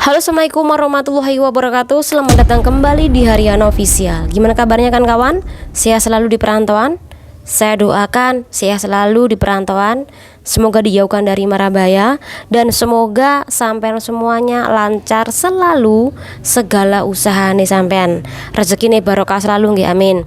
Halo, assalamualaikum warahmatullahi wabarakatuh. Selamat datang kembali di Harian Official. Gimana kabarnya kan kawan? Sehat selalu di perantauan. Saya doakan sehat selalu di perantauan. Semoga dijauhkan dari mara bahaya dan semoga sampean semuanya lancar selalu segala usaha nih sampean. Rezeki nih barokah selalu nggih, amin.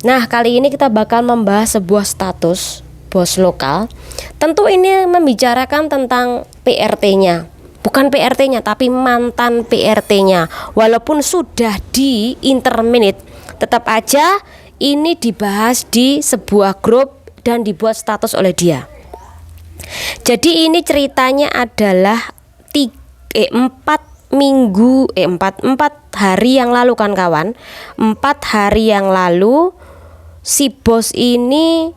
Nah, kali ini kita bakal membahas sebuah status bos lokal. Tentu ini membicarakan tentang PRT-nya. Bukan PRT-nya tapi mantan PRT-nya. Walaupun sudah di interminate, tetap aja ini dibahas di sebuah grup dan dibuat status oleh dia. Jadi ini ceritanya adalah 4 hari yang lalu kan kawan. 4 hari yang lalu si bos ini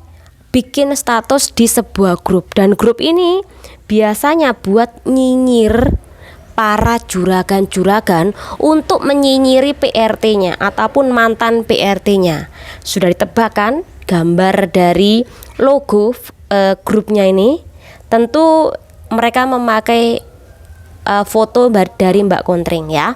bikin status di sebuah grup, dan grup ini biasanya buat nyinyir para juragan-juragan untuk menyinyiri PRT-nya ataupun mantan PRT-nya. Sudah ditebak kan gambar dari logo grupnya ini? Tentu mereka memakai foto dari Mbak Kontring ya.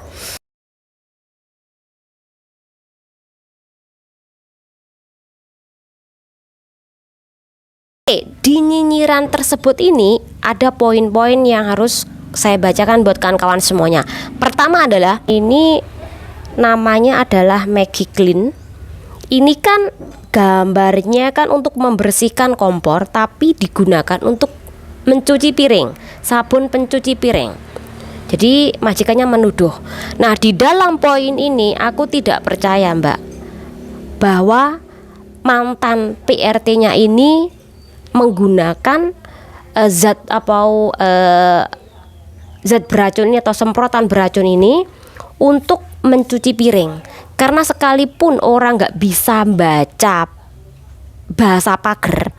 Di nyinyiran tersebut ini ada poin-poin yang harus saya bacakan buat kawan-kawan semuanya. Pertama adalah ini namanya adalah Maggie Clean. Ini kan gambarnya kan untuk membersihkan kompor, tapi digunakan untuk mencuci piring, sabun pencuci piring. Jadi majikannya menuduh. Nah, di dalam poin ini aku tidak percaya Mbak, bahwa mantan PRT-nya ini menggunakan zat beracun ini atau semprotan beracun ini untuk mencuci piring. Karena sekalipun orang nggak bisa baca bahasa pagar,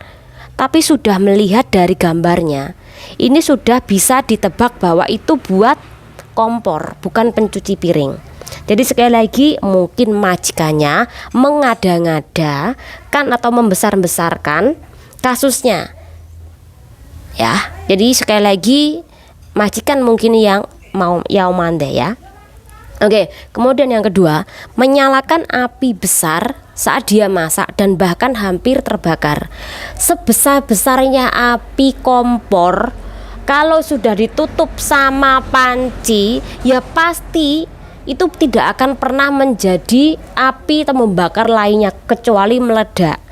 tapi sudah melihat dari gambarnya, ini sudah bisa ditebak bahwa itu buat kompor, bukan pencuci piring. Jadi sekali lagi mungkin majikannya mengada-ngada kan atau membesar-besarkan kasusnya ya. Jadi sekali lagi majikan mungkin yang mau mandai ya. Oke, kemudian yang kedua, menyalakan api besar saat dia masak dan bahkan hampir terbakar. Sebesar-besarnya api kompor, kalau sudah ditutup sama panci ya pasti itu tidak akan pernah menjadi api atau membakar lainnya kecuali meledak.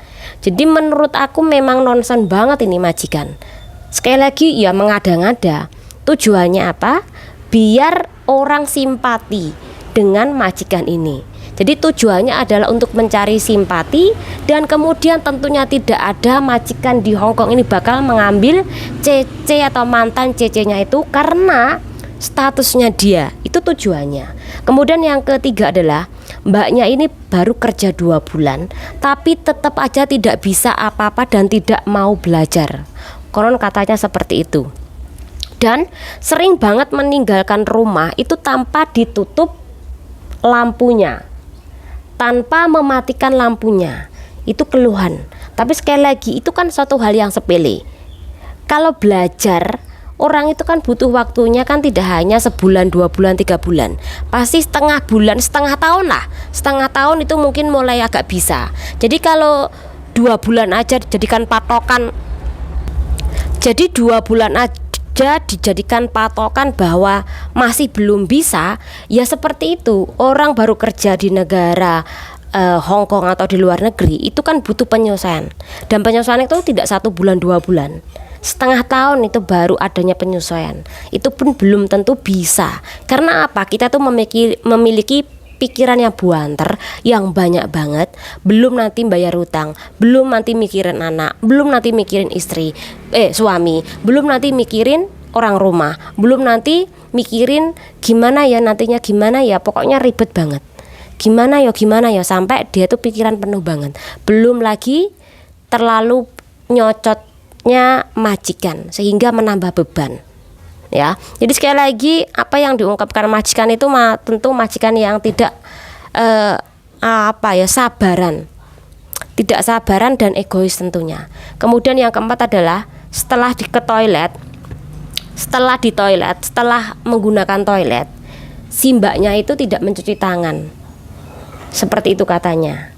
Jadi menurut aku memang nonsen banget ini majikan. Sekali lagi ya mengada-ngada. Tujuannya apa? Biar orang simpati dengan majikan ini. Jadi tujuannya adalah untuk mencari simpati, dan kemudian tentunya tidak ada majikan di Hongkong ini bakal mengambil CC atau mantan CC-nya itu karena statusnya dia. Itu tujuannya. Kemudian yang ketiga adalah mbaknya ini baru kerja 2 bulan tapi tetap aja tidak bisa apa-apa dan tidak mau belajar. Konon katanya seperti itu. Dan sering banget meninggalkan rumah itu tanpa ditutup lampunya, tanpa mematikan lampunya. Itu keluhan. Tapi sekali lagi itu kan suatu hal yang sepele. Kalau belajar, orang itu kan butuh waktunya kan tidak hanya sebulan, 2 bulan, 3 bulan. Pasti setengah bulan, setengah tahun lah. Setengah tahun itu mungkin mulai agak bisa. Jadi kalau 2 bulan aja dijadikan patokan. Jadi 2 bulan aja dijadikan patokan bahwa masih belum bisa, ya seperti itu. Orang baru kerja di negara Hong Kong atau di luar negeri itu kan butuh penyelesaian. Dan penyelesaian itu tidak 1 bulan, 2 bulan. Setengah tahun itu baru adanya penyesuaian. Itu pun belum tentu bisa. Karena apa? Kita tuh memiliki pikiran yang buanter, yang banyak banget. Belum nanti bayar hutang, belum nanti mikirin anak, belum nanti mikirin suami, belum nanti mikirin orang rumah, belum nanti mikirin gimana ya nantinya, gimana ya, pokoknya ribet banget. Gimana ya sampai dia tuh pikiran penuh banget. Belum lagi terlalu nyocotnya majikan sehingga menambah beban ya. Jadi sekali lagi apa yang diungkapkan majikan itu tentu majikan yang tidak sabaran, tidak sabaran dan egois tentunya. Kemudian yang keempat adalah setelah di toilet, setelah menggunakan toilet si mbaknya itu tidak mencuci tangan. Seperti itu katanya.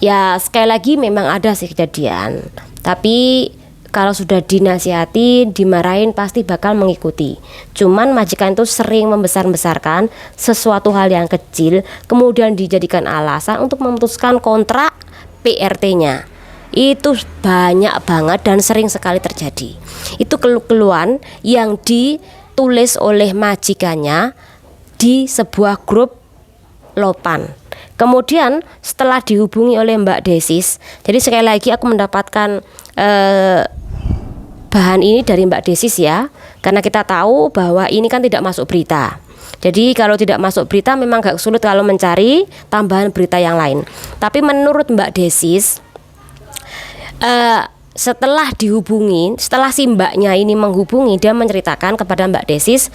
Ya sekali lagi memang ada sih kejadian, tapi kalau sudah dinasihati, dimarahin pasti bakal mengikuti. Cuman majikan itu sering membesar-besarkan sesuatu hal yang kecil, kemudian dijadikan alasan untuk memutuskan kontrak PRT-nya. Itu banyak banget dan sering sekali terjadi. Itu keluhan yang ditulis oleh majikannya di sebuah grup Lopan. Kemudian setelah dihubungi oleh Mbak Desis, jadi sekali lagi aku mendapatkan bahan ini dari Mbak Desis ya, karena kita tahu bahwa ini kan tidak masuk berita. Jadi kalau tidak masuk berita memang agak sulit kalau mencari tambahan berita yang lain. Tapi menurut Mbak Desis, setelah dihubungi, setelah si mbaknya ini menghubungi, dia menceritakan kepada Mbak Desis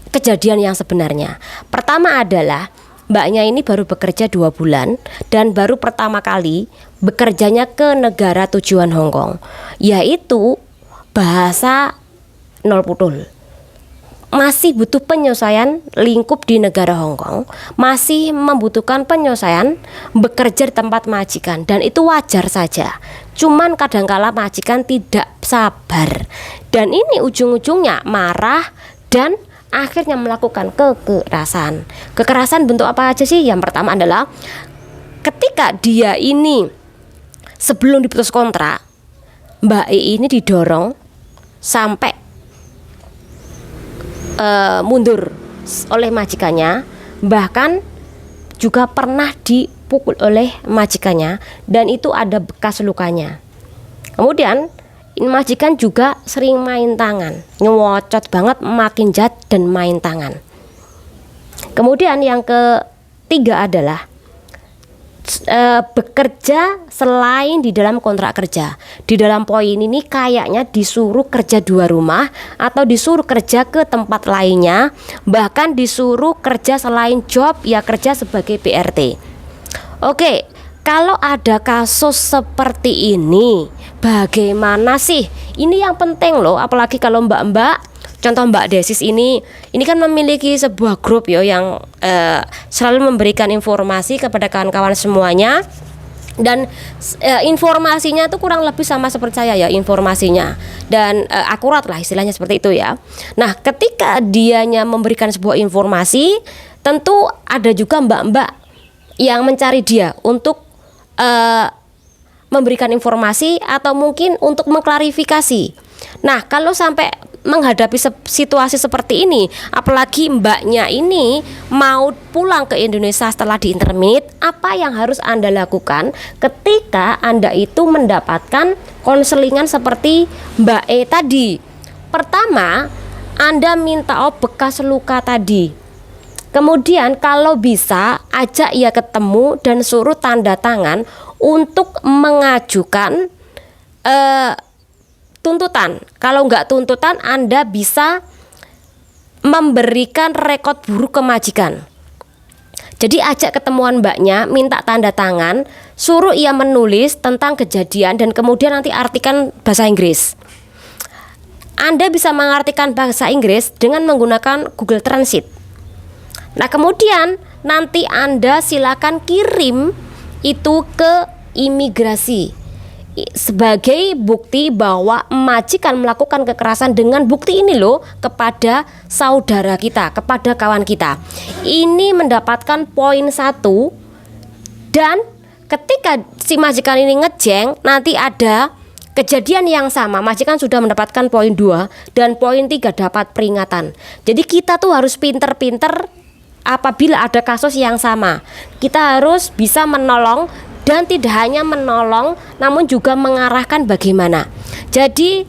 kejadian yang sebenarnya. Pertama adalah mbaknya ini baru bekerja 2 bulan dan baru pertama kali bekerjanya ke negara tujuan Hong Kong, yaitu bahasa nol putul. Masih butuh penyesuaian lingkup di negara Hong Kong, masih membutuhkan penyesuaian bekerja di tempat majikan, dan itu wajar saja. Cuman kadangkala majikan tidak sabar, dan ini ujung-ujungnya marah dan akhirnya melakukan kekerasan. Kekerasan bentuk apa aja sih? Yang pertama adalah ketika dia ini sebelum diputus kontrak, Mbak E ini didorong sampai mundur oleh majikannya, bahkan juga pernah dipukul oleh majikannya dan itu ada bekas lukanya. Kemudian majikan juga sering main tangan, nyewocot banget, makin jahat dan main tangan. Kemudian yang ketiga adalah bekerja selain di dalam kontrak kerja. Di dalam poin ini kayaknya disuruh kerja 2 rumah atau disuruh kerja ke tempat lainnya, bahkan disuruh kerja selain job, ya kerja sebagai PRT. Oke, kalau ada kasus seperti ini, bagaimana sih? Ini yang penting loh, apalagi kalau mbak-mbak. Contoh Mbak Desis ini kan memiliki sebuah grup ya yang selalu memberikan informasi kepada kawan-kawan semuanya, dan informasinya itu kurang lebih sama seperti saya ya informasinya, dan akurat lah istilahnya seperti itu ya. Nah ketika dianya memberikan sebuah informasi, tentu ada juga mbak-mbak yang mencari dia untuk memberikan informasi atau mungkin untuk mengklarifikasi. Nah kalau sampai menghadapi situasi seperti ini, apalagi mbaknya ini mau pulang ke Indonesia setelah diintermit, apa yang harus Anda lakukan ketika Anda itu mendapatkan konselingan seperti Mbak E tadi? Pertama, Anda minta bekas luka tadi. Kemudian kalau bisa ajak ia ketemu dan suruh tanda tangan untuk mengajukan tuntutan. Kalau nggak tuntutan, Anda bisa memberikan rekod buruk ke majikan. Jadi ajak ketemuan mbaknya, minta tanda tangan, suruh ia menulis tentang kejadian dan kemudian nanti artikan bahasa Inggris. Anda bisa mengartikan bahasa Inggris dengan menggunakan Google Translate. Nah kemudian nanti Anda silakan kirim itu ke imigrasi sebagai bukti bahwa majikan melakukan kekerasan dengan bukti ini loh kepada saudara kita, kepada kawan kita. Ini mendapatkan poin 1, dan ketika si majikan ini ngejeng, nanti ada kejadian yang sama, majikan sudah mendapatkan poin 2 dan poin 3 dapat peringatan. Jadi kita tuh harus pinter-pinter apabila ada kasus yang sama. Kita harus bisa menolong, dan tidak hanya menolong namun juga mengarahkan bagaimana. Jadi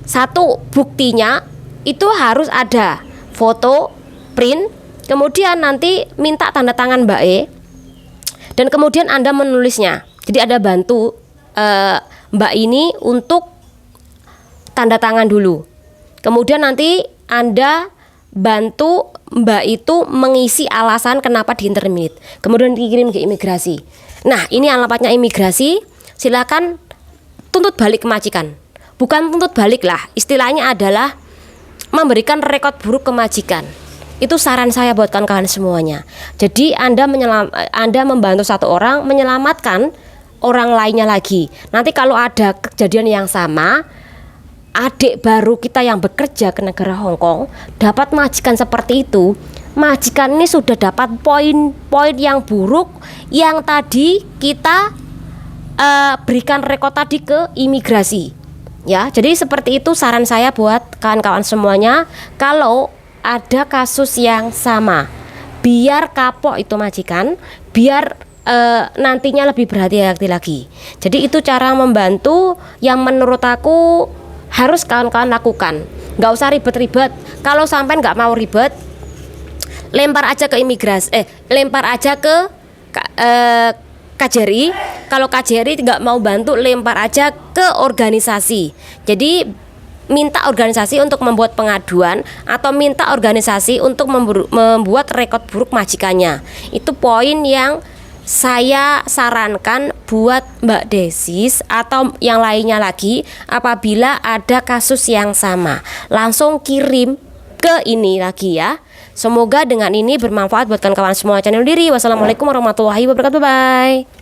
satu, buktinya itu harus ada foto, print, kemudian nanti minta tanda tangan Mbak E, dan kemudian Anda menulisnya. Jadi ada bantu Mbak ini untuk tanda tangan dulu. Kemudian nanti Anda bantu Mbak itu mengisi alasan kenapa diintermit, kemudian dikirim ke imigrasi. Nah ini alamatnya imigrasi, silakan tuntut balik ke majikan. Bukan tuntut balik lah, istilahnya adalah memberikan rekod buruk ke majikan. Itu saran saya buat kawan-kawan semuanya. Jadi Anda membantu satu orang menyelamatkan orang lainnya lagi. Nanti kalau ada kejadian yang sama, adik baru kita yang bekerja ke negara Hong Kong dapat majikan seperti itu, majikan ini sudah dapat poin-poin yang buruk yang tadi kita berikan rekod tadi ke imigrasi. Ya, jadi seperti itu saran saya buat kawan-kawan semuanya. Kalau ada kasus yang sama, biar kapok itu majikan, biar nantinya lebih berhati-hati lagi. Jadi itu cara membantu yang menurut aku harus kawan-kawan lakukan. Nggak usah ribet-ribet. Kalau sampai nggak mau ribet, lempar aja ke imigrasi, lempar aja ke KJRI. Kalau KJRI nggak mau bantu, lempar aja ke organisasi. Jadi minta organisasi untuk membuat pengaduan atau minta organisasi untuk membuat rekod buruk majikannya. Itu poin yang saya sarankan buat Mbak Desis atau yang lainnya lagi. Apabila ada kasus yang sama, langsung kirim ke ini lagi ya. Semoga dengan ini bermanfaat buat kawan-kawan semua channel diri. Wassalamualaikum warahmatullahi wabarakatuh. Bye.